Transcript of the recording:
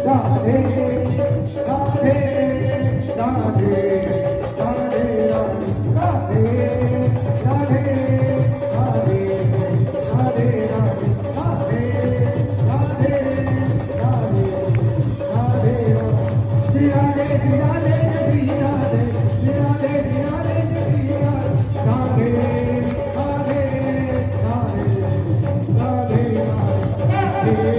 Radhe Radhe Radhe Radhe Radhe Radhe Radhe Radhe Radhe Radhe Radhe Radhe Shri Radhe Shri Radhe Shri Radhe Shri Radhe Shri Radhe Shri Radhe Radhe Radhe Radhe Radhe